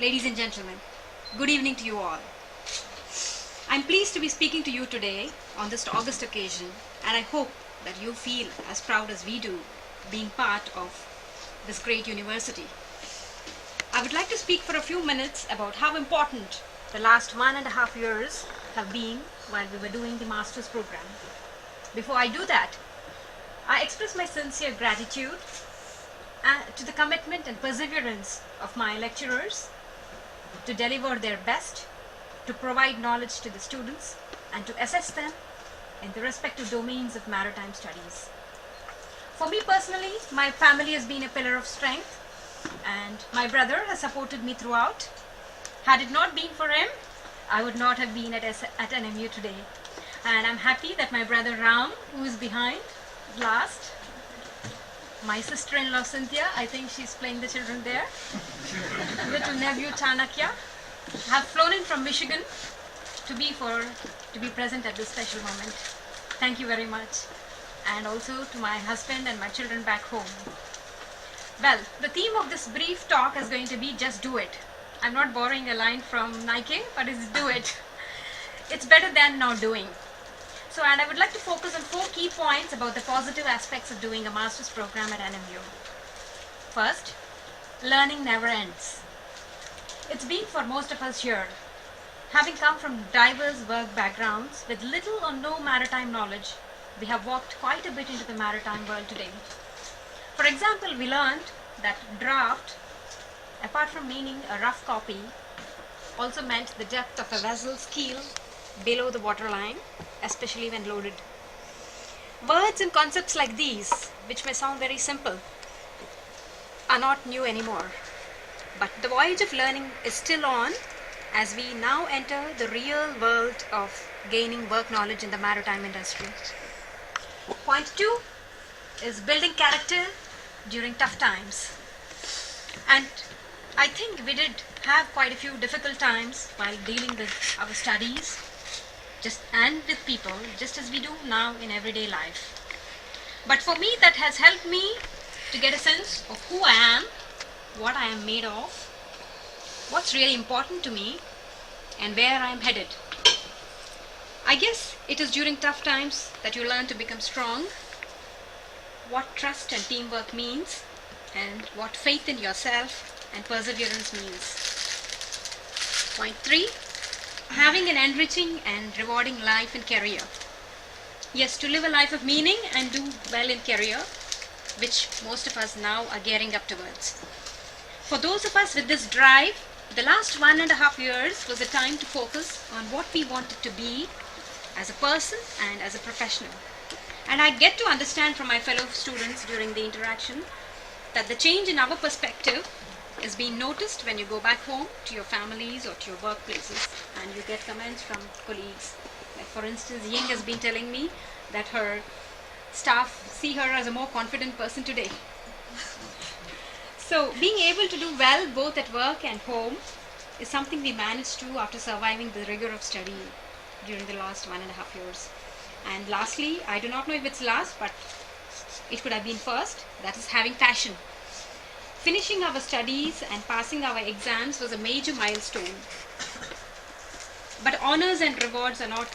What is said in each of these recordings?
ladies and gentlemen, good evening to you all. I'm pleased to be speaking to you today on this August occasion, and I hope that you feel as proud as we do being part of this great university. I would like to speak for a few minutes about how important the last 1.5 years have been while we were doing the master's program. Before I do that, I express my sincere gratitude to the commitment and perseverance of my lecturers to deliver their best, to provide knowledge to the students, and to assess them in the respective domains of maritime studies. For me personally, my family has been a pillar of strength, and my brother has supported me throughout. Had it not been for him, I would not have been at NMU today. And I'm happy that my brother Ram, who is behind last, my sister-in-law Cynthia, I think she's playing the children there, little nephew Chanakya, have flown in from Michigan to be present at this special moment. Thank you very much. And also to my husband and my children back home. Well, the theme of this brief talk is going to be just do it. I'm not borrowing a line from Nike, but it's do it. It's better than not doing. And I would like to focus on 4 key points about the positive aspects of doing a master's program at NMU. First, learning never ends. It's been for most of us here. Having come from diverse work backgrounds with little or no maritime knowledge, we have walked quite a bit into the maritime world today. For example, we learned that draft, apart from meaning a rough copy, also meant the depth of a vessel's keel below the waterline, especially when loaded. Words and concepts like these, which may sound very simple, are not new anymore. But the voyage of learning is still on as we now enter the real world of gaining work knowledge in the maritime industry. Point 2 is building character during tough times. And I think we did have quite a few difficult times while dealing with our studies and with people, just as we do now in everyday life. But for me, that has helped me to get a sense of who I am, what I am made of, what's really important to me, and where I am headed. I guess it is during tough times that you learn to become strong, what trust and teamwork means, and what faith in yourself and perseverance means. Point 3, having an enriching and rewarding life and career. Yes, to live a life of meaning and do well in career, which most of us now are gearing up towards. For those of us with this drive, the last 1.5 years was a time to focus on what we wanted to be as a person and as a professional. And I get to understand from my fellow students during the interaction that the change in our perspective is being noticed when you go back home to your families or to your workplaces and you get comments from colleagues. Like for instance, Ying has been telling me that her staff see her as a more confident person today. So being able to do well both at work and home is something we managed to after surviving the rigor of study during the last 1.5 years. And lastly, I do not know if it's last, but it could have been first, that is having passion. Finishing our studies and passing our exams was a major milestone. But honors and rewards are not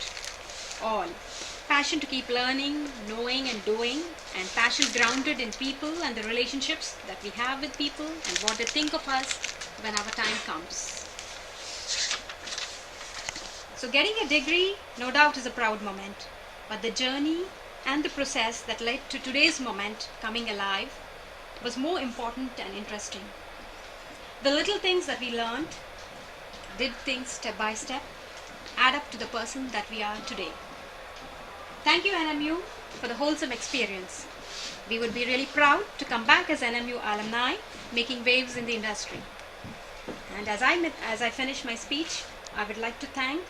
all. Passion to keep learning, knowing and doing, and passion grounded in people and the relationships that we have with people and what they think of us when our time comes. So getting a degree, no doubt, is a proud moment, but the journey and the process that led to today's moment coming alive was more important and interesting. The little things that we learned, did things step by step, add up to the person that we are today. Thank you, NMU, for the wholesome experience. We would be really proud to come back as NMU alumni, making waves in the industry. And as I finish my speech, I would like to thank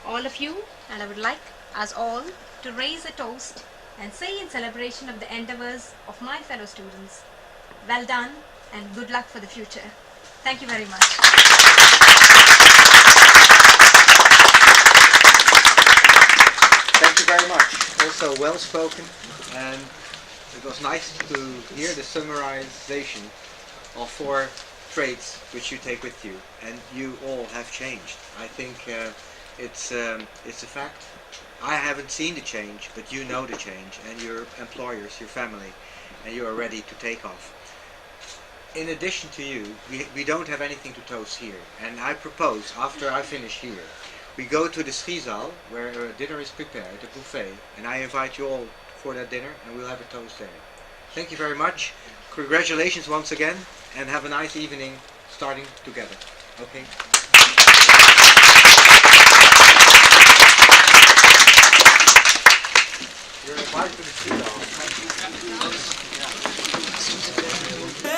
all of you, and I would like us all to raise a toast and say in celebration of the endeavors of my fellow students, well done and good luck for the future. Thank you very much. Thank you very much. Also well spoken, and it was nice to hear the summarization of 4 traits which you take with you, and you all have changed. I think it's a fact. I haven't seen the change, but you know the change, and your employers, your family, and you are ready to take off. In addition to you, we don't have anything to toast here, and I propose, after I finish here, we go to the Schizaal, where dinner is prepared, a buffet, and I invite you all for that dinner, and we'll have a toast there. Thank you very much. Congratulations once again, and have a nice evening starting together. Okay? You're invited to the Schizaal. Thank you.